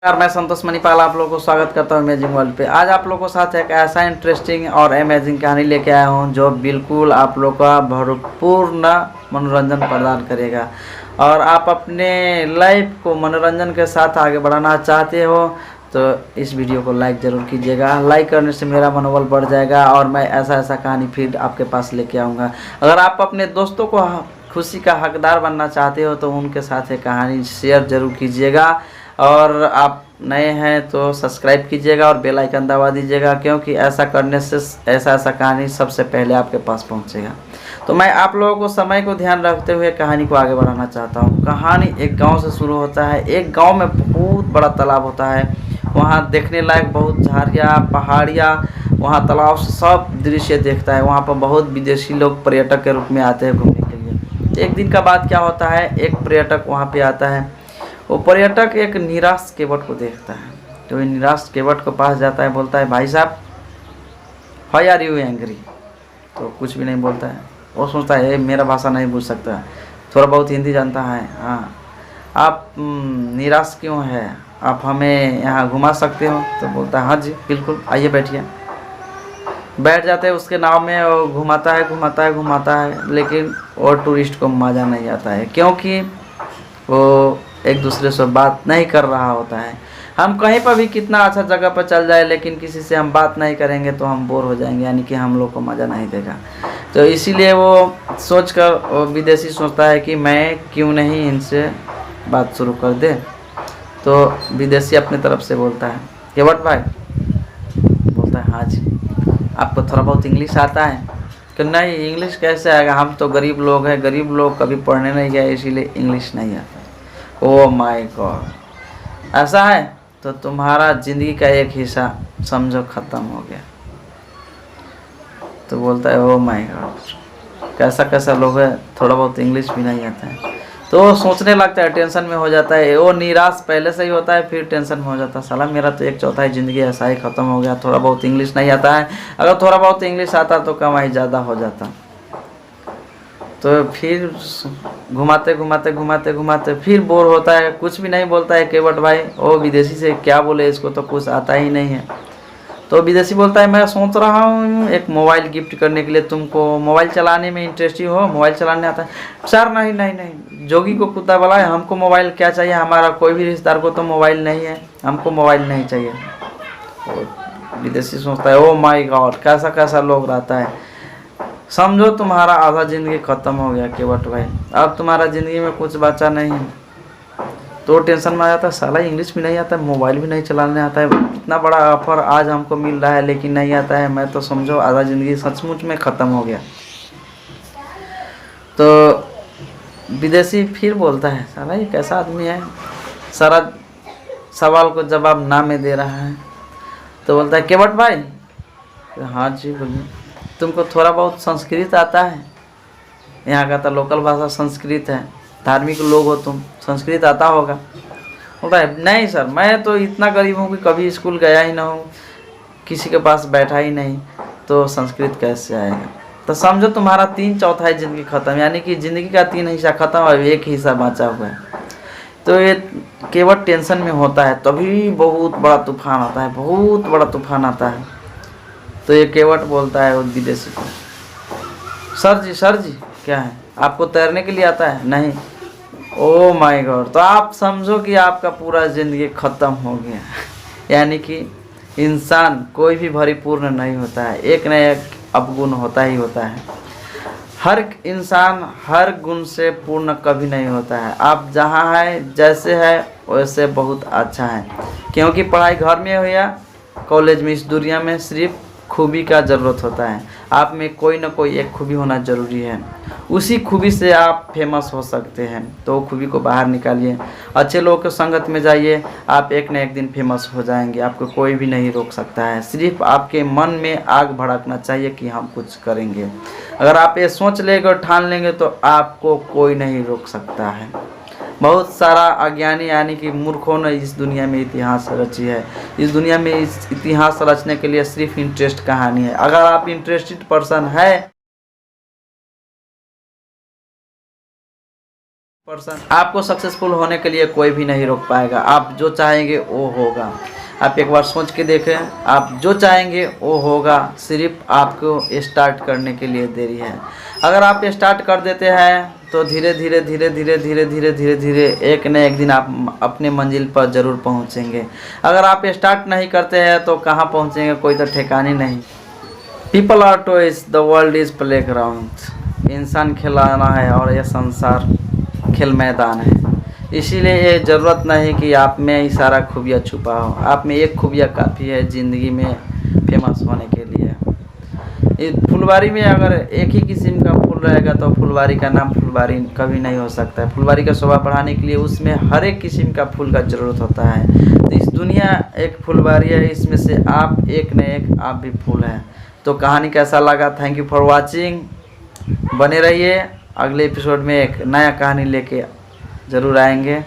यार मैं संतोष मणिपाल आप लोगों को स्वागत करता हूँ अमेजिंग वर्ल्ड पे। आज आप लोगों के साथ एक ऐसा इंटरेस्टिंग और अमेजिंग कहानी लेके आया हूँ जो बिल्कुल आप लोग का भरपूर मनोरंजन प्रदान करेगा। और आप अपने लाइफ को मनोरंजन के साथ आगे बढ़ाना चाहते हो तो इस वीडियो को लाइक ज़रूर कीजिएगा। लाइक करने से मेरा मनोबल बढ़ जाएगा और मैं ऐसा कहानी फिर आपके पास लेके आऊँगा। अगर आप अपने दोस्तों को खुशी का हकदार बनना चाहते हो तो उनके साथ एक कहानी शेयर ज़रूर कीजिएगा। और आप नए हैं तो सब्सक्राइब कीजिएगा और बेल आइकन दबा दीजिएगा, क्योंकि ऐसा करने से ऐसा कहानी सबसे पहले आपके पास पहुंचेगा। तो मैं आप लोगों को समय को ध्यान रखते हुए कहानी को आगे बढ़ाना चाहता हूं। कहानी एक गांव से शुरू होता है। एक गांव में बहुत बड़ा तालाब होता है। वहां देखने लायक बहुत झाड़ियाँ पहाड़ियाँ, वहाँ तालाब से सब दृश्य देखता है। वहाँ पर बहुत विदेशी लोग पर्यटक के रूप में आते हैं घूमने के लिए। एक दिन का बाद क्या होता है, एक पर्यटक वहाँ पे आता है। वो पर्यटक एक निराश केवट को देखता है, तो ये निराश केवट के पास जाता है, बोलता है भाई साहब हाउ आर यू एंग्री। तो कुछ भी नहीं बोलता है। वो सोचता है मेरा भाषा नहीं पूछ सकता, थोड़ा बहुत हिंदी जानता है। हाँ, आप निराश क्यों है, आप हमें यहाँ घुमा सकते हो। तो बोलता है हाँ जी बिल्कुल, आइए बैठिए। बैठ जाते हैं उसके नाव में। वो घुमाता है, लेकिन वो टूरिस्ट को मज़ा नहीं आता है, क्योंकि वो एक दूसरे से बात नहीं कर रहा होता है। हम कहीं पर भी कितना अच्छा जगह पर चल जाए, लेकिन किसी से हम बात नहीं करेंगे तो हम बोर हो जाएंगे, यानी कि हम लोग को मज़ा नहीं देगा। तो इसीलिए वो सोचकर विदेशी सोचता है कि मैं क्यों नहीं इनसे बात शुरू कर दे। तो विदेशी अपनी तरफ से बोलता है केवट भाई। बोलता है हाँ जी, आपको थोड़ा बहुत इंग्लिश आता है। कि नहीं, इंग्लिश कैसे आएगा, हम तो गरीब लोग हैं, गरीब लोग कभी पढ़ने नहीं गए, इसीलिए इंग्लिश नहीं आता। ओह माय गॉड, ऐसा है तो तुम्हारा ज़िंदगी का एक हिस्सा समझो ख़त्म हो गया। तो बोलता है ओह माय गॉड, कैसा लोग है, थोड़ा बहुत इंग्लिश भी नहीं आता है। तो वो सोचने लगता है, टेंशन में हो जाता है। वो निराश पहले से ही होता है, फिर टेंशन में हो जाता है, साला मेरा तो एक चौथाई ज़िंदगी ऐसा ही ख़त्म हो गया, थोड़ा बहुत इंग्लिश नहीं आता है। अगर थोड़ा बहुत इंग्लिश आता तो कमाई ज़्यादा हो जाता। तो फिर घुमाते फिर बोर होता है, कुछ भी नहीं बोलता है केवट भाई। वो विदेशी से क्या बोले, इसको तो कुछ आता ही नहीं है। तो विदेशी बोलता है मैं सोच रहा हूँ एक मोबाइल गिफ्ट करने के लिए, तुमको मोबाइल चलाने में इंटरेस्टिंग हो, मोबाइल चलाने आता है। सर नहीं, जोगी को कुत्ता बोला है, हमको मोबाइल क्या चाहिए, हमारा कोई भी रिश्तेदार को तो मोबाइल नहीं है, हमको मोबाइल नहीं चाहिए। विदेशी सोचता है ओ माय गॉड, कैसा लोग रहता है। समझो तुम्हारा आधा ज़िंदगी ख़त्म हो गया केवट भाई, अब तुम्हारा ज़िंदगी में कुछ बचा नहीं है। तो टेंशन में आ जाता है, साला इंग्लिश भी नहीं आता है, मोबाइल भी नहीं चलाने आता है, इतना बड़ा ऑफर आज हमको मिल रहा है लेकिन नहीं आता है, मैं तो समझो आधा ज़िंदगी सचमुच में ख़त्म हो गया। तो विदेशी फिर बोलता है साला ये कैसा आदमी है, सारा सवाल को जवाब ना में दे रहा है। तो बोलता है केवट भाई, हाँ जी बोलिए, तुमको थोड़ा बहुत संस्कृत आता है, यहाँ का तो लोकल भाषा संस्कृत है, धार्मिक लोग हो तुम, संस्कृत आता होगा। बोलता है नहीं सर, मैं तो इतना गरीब हूँ कि कभी स्कूल गया ही ना हूँ, किसी के पास बैठा ही नहीं, तो संस्कृत कैसे आएगा। तो समझो तुम्हारा 3/4 ज़िंदगी ख़त्म, यानी कि ज़िंदगी का 3 हिस्सा ख़त्म और एक हिस्सा बचा हुआ है। तो ये केवल टेंशन में होता है, तभी बहुत बड़ा तूफान आता है। तो ये केवट बोलता है वो विदेशी को, सर जी क्या है, आपको तैरने के लिए आता है। नहीं। ओ माय गॉड, तो आप समझो कि आपका पूरा ज़िंदगी ख़त्म हो गया। यानी कि इंसान कोई भी परिपूर्ण नहीं होता है, एक न एक अवगुण होता ही होता है। हर इंसान हर गुण से पूर्ण कभी नहीं होता है। आप जहाँ है जैसे है वैसे बहुत अच्छा है, क्योंकि पढ़ाई घर में हो या कॉलेज में, इस दुनिया में सिर्फ खूबी का ज़रूरत होता है। आप में कोई ना कोई एक खूबी होना ज़रूरी है, उसी खूबी से आप फेमस हो सकते हैं। तो खूबी को बाहर निकालिए, अच्छे लोगों के संगत में जाइए, आप एक न एक दिन फेमस हो जाएंगे, आपको कोई भी नहीं रोक सकता है। सिर्फ आपके मन में आग भड़कना चाहिए कि हम कुछ करेंगे। अगर आप ये सोच लेंगे और ठान लेंगे तो आपको कोई नहीं रोक सकता है। बहुत सारा अज्ञानी यानी कि मूर्खों ने इस दुनिया में इतिहास रची है। इस दुनिया में इस इतिहास रचने के लिए सिर्फ इंटरेस्ट कहानी है। अगर आप इंटरेस्टेड पर्सन है आपको सक्सेसफुल होने के लिए कोई भी नहीं रोक पाएगा। आप जो चाहेंगे वो होगा। आप एक बार सोच के देखें, आप जो चाहेंगे वो होगा, सिर्फ आपको स्टार्ट करने के लिए देरी है। अगर आप स्टार्ट कर देते हैं तो धीरे धीरे धीरे धीरे धीरे धीरे धीरे धीरे एक न एक दिन आप अपने मंजिल पर ज़रूर पहुंचेंगे। अगर आप स्टार्ट नहीं करते हैं तो कहाँ पहुंचेंगे, कोई तो ठिकाने नहीं। People are toys, the world is playground. इंसान खिलाना है और यह संसार खेल मैदान है। इसीलिए ये ज़रूरत नहीं कि आप में ही सारा खूबियाँ छुपा हो। आप में एक खूबियाँ काफ़ी है ज़िंदगी में फेमस होने के लिए। इस फुलवारी में अगर एक ही किस्म का फूल रहेगा तो फुलवारी का नाम फुलवारी कभी नहीं हो सकता है। फुलवारी का शोभा बढ़ाने के लिए उसमें हर एक किस्म का फूल का ज़रूरत होता है। तो इस दुनिया एक फुलवारी है, इसमें से आप एक न एक आप भी फूल हैं। तो कहानी कैसा लगा? Thank you for watching. बने रहिए, अगले एपिसोड में एक नया कहानी लेके ज़रूर आएंगे।